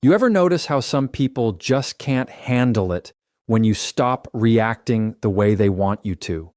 You ever notice how some people just can't handle it when you stop reacting the way they want you to?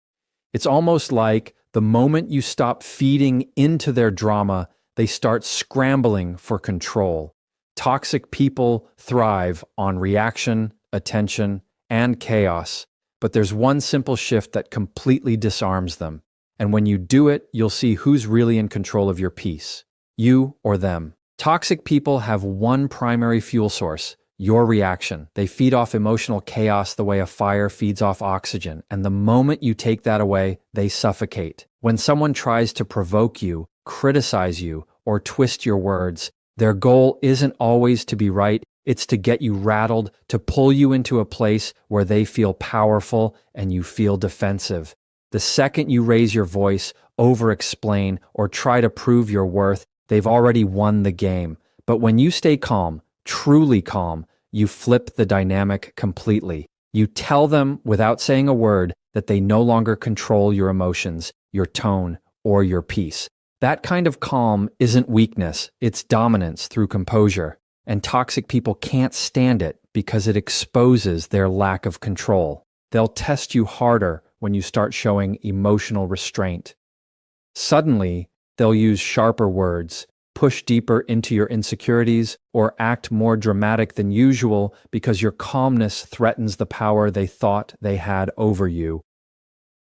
It's almost like the moment you stop feeding into their drama, they start scrambling for control. Toxic people thrive on reaction, attention, and chaos, but there's one simple shift that completely disarms them. And when you do it, you'll see who's really in control of your peace, you or them. Toxic people have one primary fuel source: your reaction. They feed off emotional chaos the way a fire feeds off oxygen, and the moment you take that away, they suffocate. When someone tries to provoke you, criticize you, or twist your words, their goal isn't always to be right, it's to get you rattled, to pull you into a place where they feel powerful and you feel defensive. The second you raise your voice, over-explain, or try to prove your worth, they've already won the game. But when you stay calm, truly calm, you flip the dynamic completely. You tell them without saying a word that they no longer control your emotions, your tone, or your peace. That kind of calm isn't weakness, it's dominance through composure. And toxic people can't stand it because it exposes their lack of control. They'll test you harder when you start showing emotional restraint. Suddenly, they'll use sharper words, push deeper into your insecurities, or act more dramatic than usual because your calmness threatens the power they thought they had over you.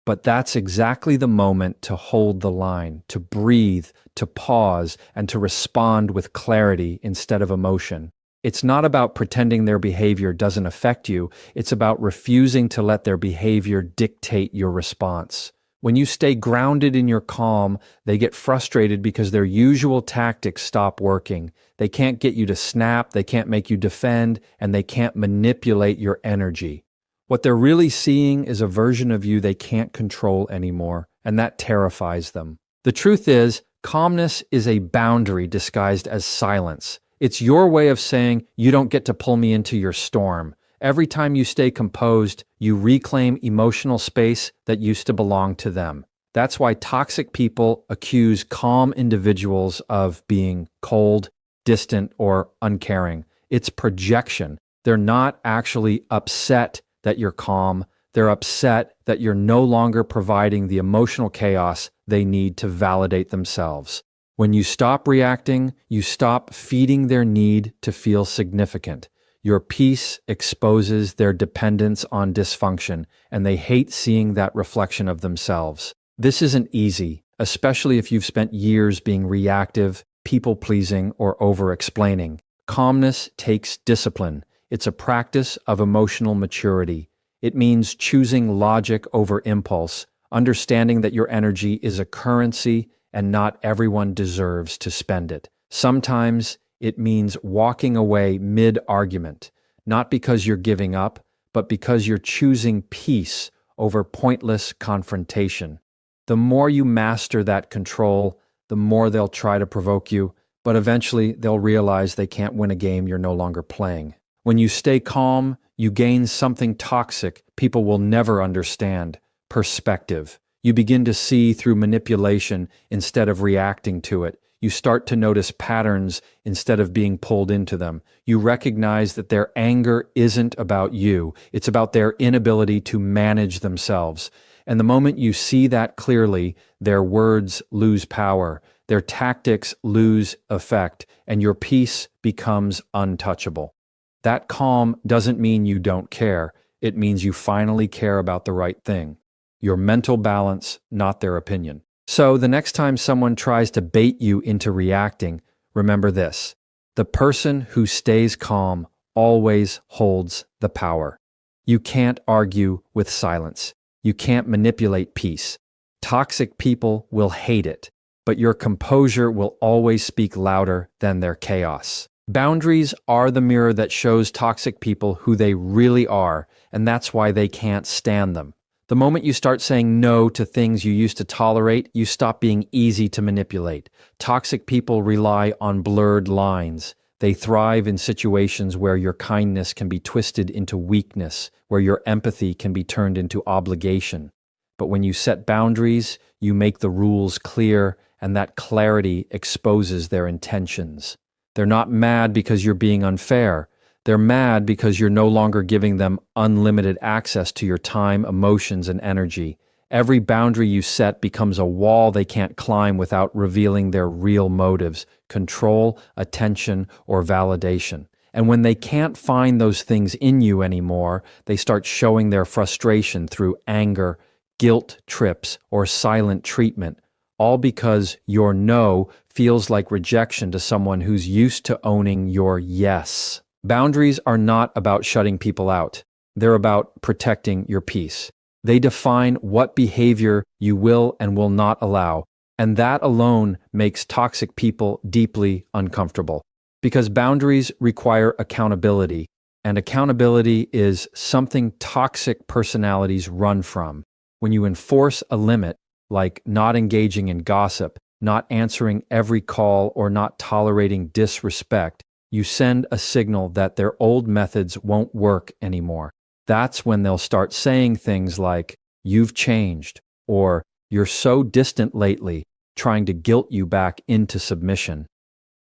But that's exactly the moment to hold the line, to breathe, to pause, and to respond with clarity instead of emotion. It's not about pretending their behavior doesn't affect you, it's about refusing to let their behavior dictate your response. When you stay grounded in your calm, they get frustrated because their usual tactics stop working. They can't get you to snap, they can't make you defend, and they can't manipulate your energy. What they're really seeing is a version of you they can't control anymore, and that terrifies them. The truth is, calmness is a boundary disguised as silence. It's your way of saying, you don't get to pull me into your storm. Every time you stay composed, you reclaim emotional space that used to belong to them. That's why toxic people accuse calm individuals of being cold, distant, or uncaring. It's projection. They're not actually upset that you're calm. They're upset that you're no longer providing the emotional chaos they need to validate themselves. When you stop reacting, you stop feeding their need to feel significant. Your peace exposes their dependence on dysfunction, and they hate seeing that reflection of themselves. This isn't easy, especially if you've spent years being reactive, people-pleasing, or over-explaining. Calmness takes discipline. It's a practice of emotional maturity. It means choosing logic over impulse, understanding that your energy is a currency and not everyone deserves to spend it. Sometimes it means walking away mid-argument, not because you're giving up, but because you're choosing peace over pointless confrontation. The more you master that control, the more they'll try to provoke you, but eventually they'll realize they can't win a game you're no longer playing. When you stay calm, you gain something toxic people will never understand: perspective. You begin to see through manipulation instead of reacting to it. You start to notice patterns instead of being pulled into them. You recognize that their anger isn't about you. It's about their inability to manage themselves. And the moment you see that clearly, their words lose power, their tactics lose effect, and your peace becomes untouchable. That calm doesn't mean you don't care. It means you finally care about the right thing. Your mental balance, not their opinion. So the next time someone tries to bait you into reacting, remember this: the person who stays calm always holds the power. You can't argue with silence. You can't manipulate peace. Toxic people will hate it, but your composure will always speak louder than their chaos. Boundaries are the mirror that shows toxic people who they really are, and that's why they can't stand them. The moment you start saying no to things you used to tolerate, you stop being easy to manipulate. Toxic people rely on blurred lines. They thrive in situations where your kindness can be twisted into weakness, where your empathy can be turned into obligation. But when you set boundaries, you make the rules clear, and that clarity exposes their intentions. They're not mad because you're being unfair. They're mad because you're no longer giving them unlimited access to your time, emotions, and energy. Every boundary you set becomes a wall they can't climb without revealing their real motives: control, attention, or validation. And when they can't find those things in you anymore, they start showing their frustration through anger, guilt trips, or silent treatment, all because your no feels like rejection to someone who's used to owning your yes. Boundaries are not about shutting people out. They're about protecting your peace. They define what behavior you will and will not allow, and that alone makes toxic people deeply uncomfortable. Because boundaries require accountability, and accountability is something toxic personalities run from. When you enforce a limit, like not engaging in gossip, not answering every call, or not tolerating disrespect, you send a signal that their old methods won't work anymore. That's when they'll start saying things like, "You've changed," or "You're so distant lately," trying to guilt you back into submission.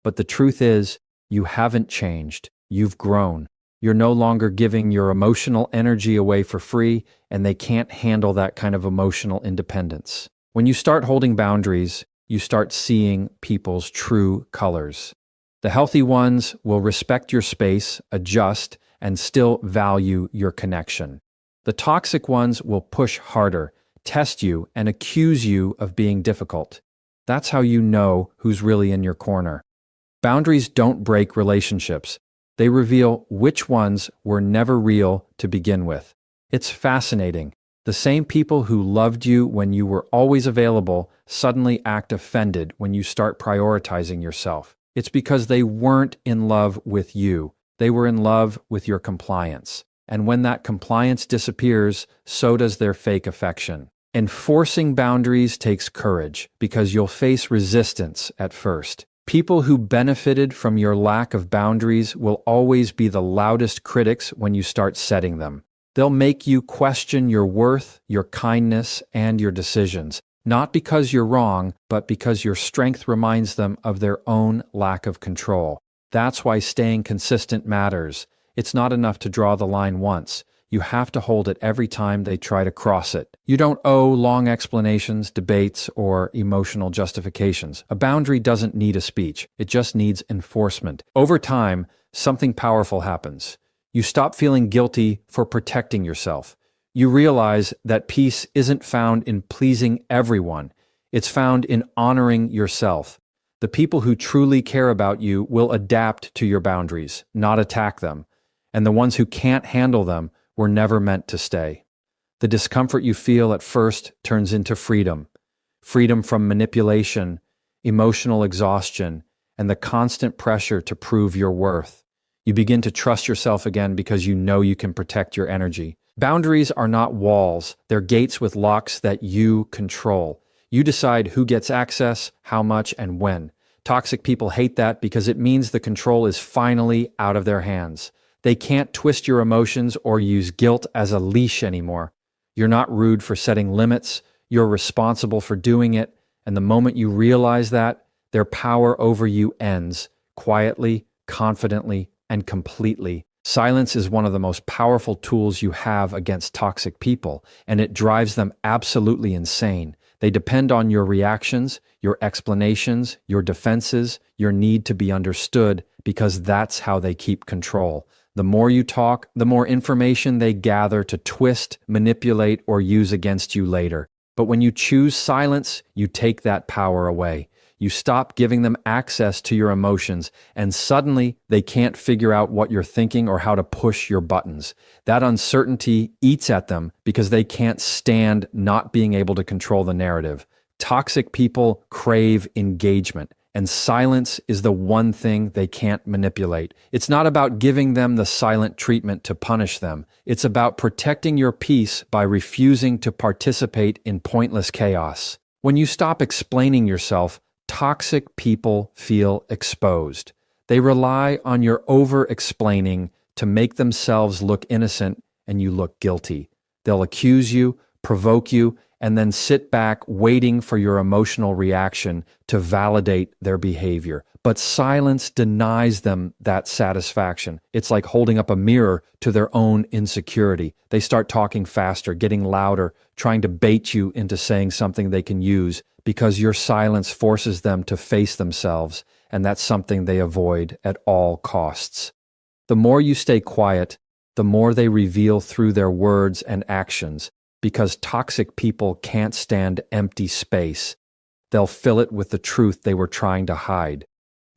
But the truth is, you haven't changed. You've grown. You're no longer giving your emotional energy away for free, and they can't handle that kind of emotional independence. When you start holding boundaries, you start seeing people's true colors. The healthy ones will respect your space, adjust, and still value your connection. The toxic ones will push harder, test you, and accuse you of being difficult. That's how you know who's really in your corner. Boundaries don't break relationships. They reveal which ones were never real to begin with. It's fascinating. The same people who loved you when you were always available suddenly act offended when you start prioritizing yourself. It's because they weren't in love with you. They were in love with your compliance. And when that compliance disappears, so does their fake affection. Enforcing boundaries takes courage because you'll face resistance at first. People who benefited from your lack of boundaries will always be the loudest critics when you start setting them. They'll make you question your worth, your kindness, and your decisions, not because you're wrong, but because your strength reminds them of their own lack of control. That's why staying consistent matters. It's not enough to draw the line once. You have to hold it every time they try to cross it. You don't owe long explanations, debates, or emotional justifications. A boundary doesn't need a speech. It just needs enforcement. Over time, something powerful happens. You stop feeling guilty for protecting yourself. You realize that peace isn't found in pleasing everyone. It's found in honoring yourself. The people who truly care about you will adapt to your boundaries, not attack them. And the ones who can't handle them were never meant to stay. The discomfort you feel at first turns into freedom. Freedom from manipulation, emotional exhaustion, and the constant pressure to prove your worth. You begin to trust yourself again because you know you can protect your energy. Boundaries are not walls. They're gates with locks that you control. You decide who gets access, how much, and when. Toxic people hate that because it means the control is finally out of their hands. They can't twist your emotions or use guilt as a leash anymore. You're not rude for setting limits. You're responsible for doing it. And the moment you realize that, their power over you ends, quietly, confidently, and completely. Silence is one of the most powerful tools you have against toxic people, and it drives them absolutely insane. They depend on your reactions, your explanations, your defenses, your need to be understood, because that's how they keep control. The more you talk, the more information they gather to twist, manipulate, or use against you later. But when you choose silence, you take that power away. You stop giving them access to your emotions, and suddenly they can't figure out what you're thinking or how to push your buttons. That uncertainty eats at them because they can't stand not being able to control the narrative. Toxic people crave engagement, and silence is the one thing they can't manipulate. It's not about giving them the silent treatment to punish them. It's about protecting your peace by refusing to participate in pointless chaos. When you stop explaining yourself, toxic people feel exposed. They rely on your over-explaining to make themselves look innocent and you look guilty. They'll accuse you, provoke you, and then sit back waiting for your emotional reaction to validate their behavior. But silence denies them that satisfaction. It's like holding up a mirror to their own insecurity. They start talking faster, getting louder, trying to bait you into saying something they can use because your silence forces them to face themselves, and that's something they avoid at all costs. The more you stay quiet, the more they reveal through their words and actions, because toxic people can't stand empty space. They'll fill it with the truth they were trying to hide.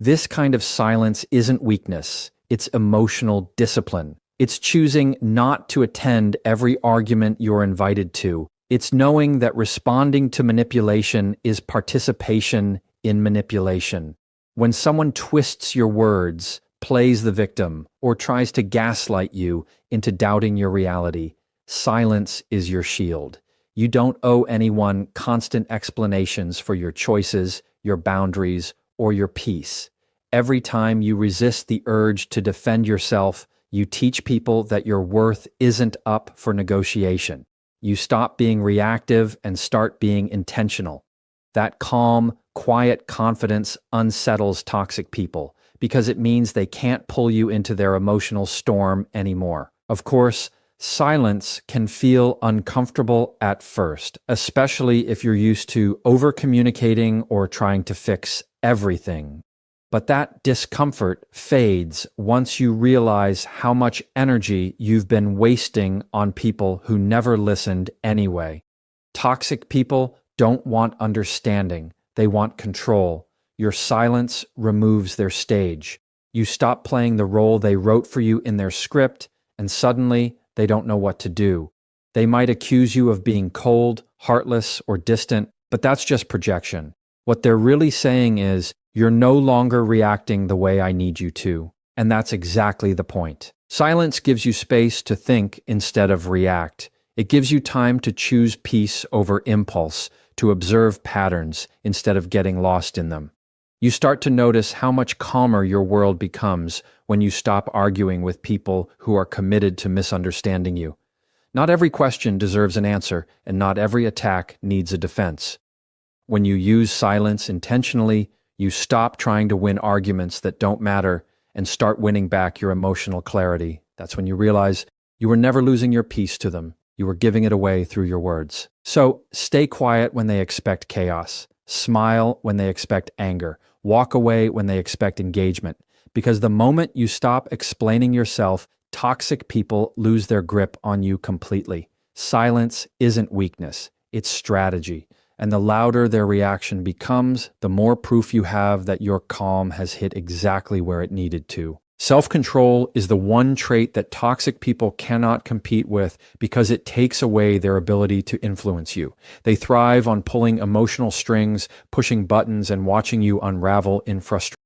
This kind of silence isn't weakness, it's emotional discipline. It's choosing not to attend every argument you're invited to. It's knowing that responding to manipulation is participation in manipulation. When someone twists your words, plays the victim, or tries to gaslight you into doubting your reality, silence is your shield. You don't owe anyone constant explanations for your choices, your boundaries, or your peace. Every time you resist the urge to defend yourself, you teach people that your worth isn't up for negotiation. You stop being reactive and start being intentional. That calm, quiet confidence unsettles toxic people because it means they can't pull you into their emotional storm anymore. Of course, silence can feel uncomfortable at first, especially if you're used to over-communicating or trying to fix everything. But that discomfort fades once you realize how much energy you've been wasting on people who never listened anyway. Toxic people don't want understanding, they want control. Your silence removes their stage. You stop playing the role they wrote for you in their script, and suddenly they don't know what to do. They might accuse you of being cold, heartless, or distant, but that's just projection. What they're really saying is, you're no longer reacting the way I need you to. And that's exactly the point. Silence gives you space to think instead of react. It gives you time to choose peace over impulse, to observe patterns instead of getting lost in them. You start to notice how much calmer your world becomes when you stop arguing with people who are committed to misunderstanding you. Not every question deserves an answer, and not every attack needs a defense. When you use silence intentionally, you stop trying to win arguments that don't matter and start winning back your emotional clarity. That's when you realize you were never losing your peace to them. You were giving it away through your words. So stay quiet when they expect chaos. Smile when they expect anger. Walk away when they expect engagement. Because the moment you stop explaining yourself, toxic people lose their grip on you completely. Silence isn't weakness, it's strategy. And the louder their reaction becomes, the more proof you have that your calm has hit exactly where it needed to. Self-control is the one trait that toxic people cannot compete with because it takes away their ability to influence you. They thrive on pulling emotional strings, pushing buttons, and watching you unravel in frustration.